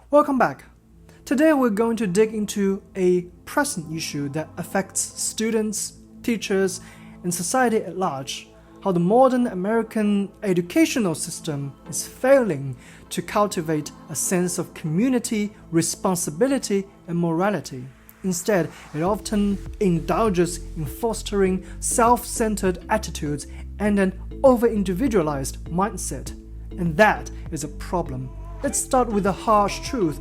Welcome back. Today we're going to dig into a present issue that affects students, teachers, and society at large: how the modern American educational system is failing to cultivate a sense of community, responsibility, and morality. Instead, it often indulges in fostering self-centered attitudes and an over-individualized mindset. And that is a problem. Let's start with the harsh truth.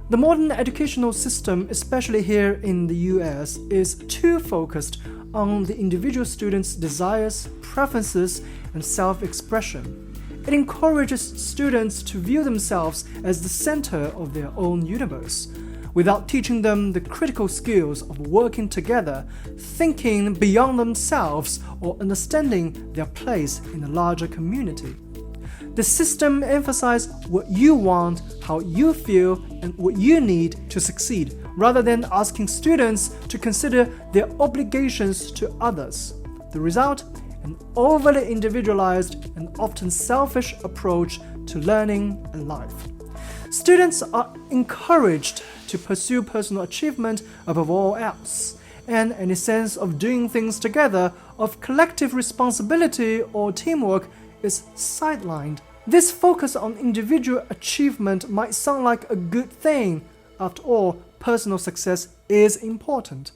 The modern educational system, especially here in the US, is too focused on the individual student's desires, preferences, and self-expression. It encourages students to view themselves as the center of their own universe, without teaching them the critical skills of working together, thinking beyond themselves, or understanding their place in a larger community. The system emphasizes what you want, how you feel, and what you need to succeed, rather than asking students to consider their obligations to others. The result? An overly individualized and often selfish approach to learning and life. Students are encouraged to pursue personal achievement above all else, and any sense of doing things together, of collective responsibility or teamwork, is sidelined. This focus on individual achievement might sound like a good thing. After all, personal success is important.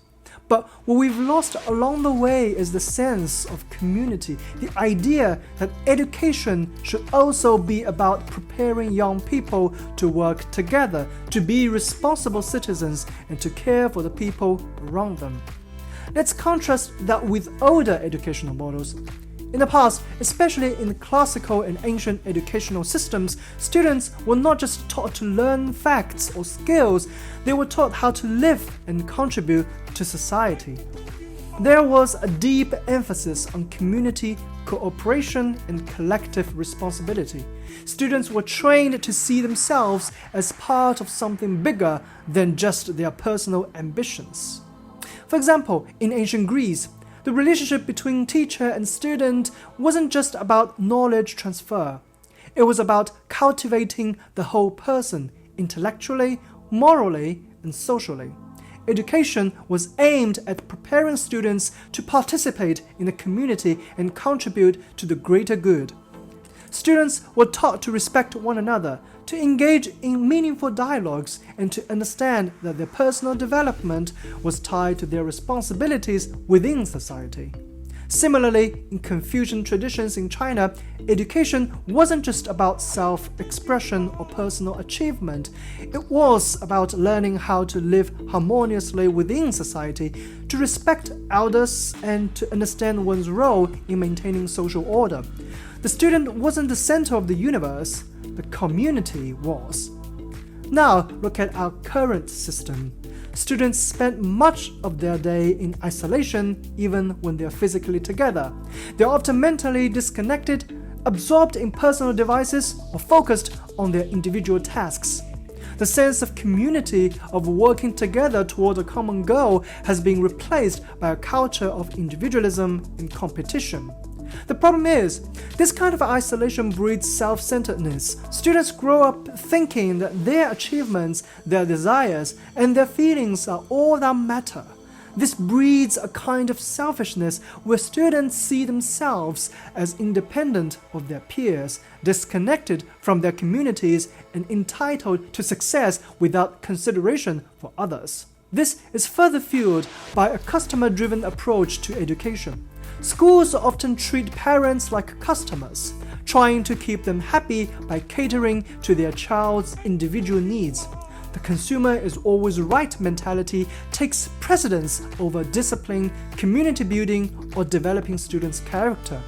But what we've lost along the way is the sense of community, the idea that education should also be about preparing young people to work together, to be responsible citizens, and to care for the people around them. Let's contrast that with older educational models. In the past, especially in classical and ancient educational systems, students were not just taught to learn facts or skills, they were taught how to live and contribute to society. There was a deep emphasis on community, cooperation, and collective responsibility. Students were trained to see themselves as part of something bigger than just their personal ambitions. For example, in ancient Greece, the relationship between teacher and student wasn't just about knowledge transfer. It was about cultivating the whole person, intellectually, morally, and socially. Education was aimed at preparing students to participate in the community and contribute to the greater good. Students were taught to respect one another, to engage in meaningful dialogues, and to understand that their personal development was tied to their responsibilities within society. Similarly, in Confucian traditions in China, education wasn't just about self-expression or personal achievement. It was about learning how to live harmoniously within society, to respect elders, and to understand one's role in maintaining social order. The student wasn't the center of the universe, the community was. Now, look at our current system. Students spend much of their day in isolation, even when they are physically together. They are often mentally disconnected, absorbed in personal devices, or focused on their individual tasks. The sense of community, of working together toward a common goal, has been replaced by a culture of individualism and competition. The problem is, this kind of isolation breeds self-centeredness. Students grow up thinking that their achievements, their desires, and their feelings are all that matter. This breeds a kind of selfishness where students see themselves as independent of their peers, disconnected from their communities, and entitled to success without consideration for others. This is further fueled by a customer-driven approach to education. Schools often treat parents like customers, trying to keep them happy by catering to their child's individual needs. The consumer is always right mentality takes precedence over discipline, community building, or developing students' character.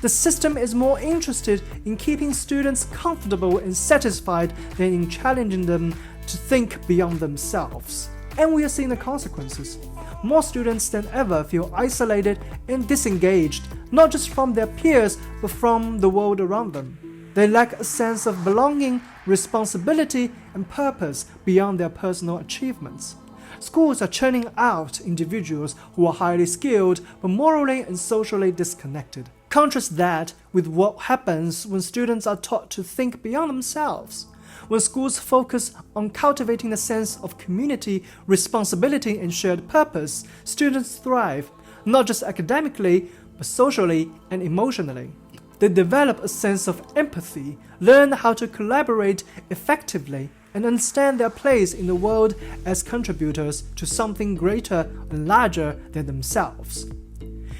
The system is more interested in keeping students comfortable and satisfied than in challenging them to think beyond themselves. And we are seeing the consequences. More students than ever feel isolated and disengaged, not just from their peers, but from the world around them. They lack a sense of belonging, responsibility, and purpose beyond their personal achievements. Schools are churning out individuals who are highly skilled but morally and socially disconnected. Contrast that with what happens when students are taught to think beyond themselves. When schools focus on cultivating a sense of community, responsibility, and shared purpose, students thrive, not just academically, but socially and emotionally. They develop a sense of empathy, learn how to collaborate effectively, and understand their place in the world as contributors to something greater and larger than themselves.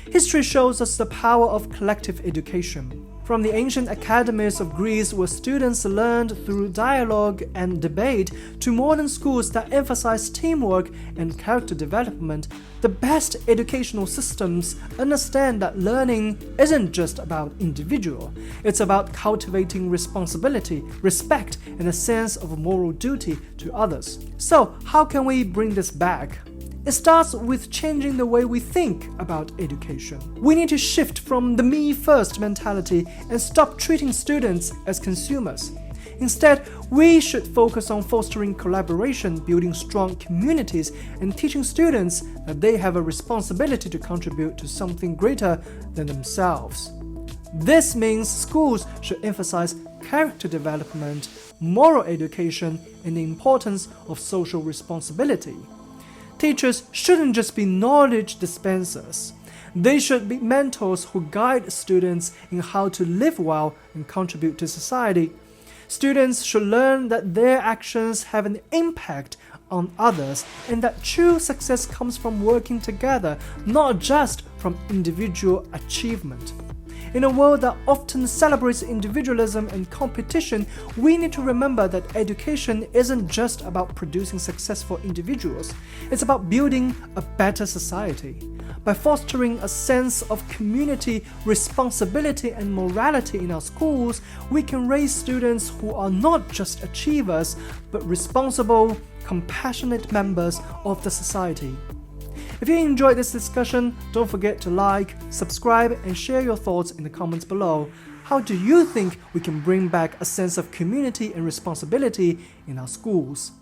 History shows us the power of collective education. From the ancient academies of Greece, where students learned through dialogue and debate, to modern schools that emphasize teamwork and character development, the best educational systems understand that learning isn't just about individual. It's about cultivating responsibility, respect, and a sense of moral duty to others. So, how can we bring this back? It starts with changing the way we think about education. We need to shift from the me-first mentality and stop treating students as consumers. Instead, we should focus on fostering collaboration, building strong communities, and teaching students that they have a responsibility to contribute to something greater than themselves. This means schools should emphasize character development, moral education, and the importance of social responsibility. Teachers shouldn't just be knowledge dispensers. They should be mentors who guide students in how to live well and contribute to society. Students should learn that their actions have an impact on others and that true success comes from working together, not just from individual achievement. In a world that often celebrates individualism and competition, we need to remember that education isn't just about producing successful individuals. It's about building a better society. By fostering a sense of community, responsibility, and morality in our schools, we can raise students who are not just achievers, but responsible, compassionate members of the society. If you enjoyed this discussion, don't forget to like, subscribe, and share your thoughts in the comments below. How do you think we can bring back a sense of community and responsibility in our schools?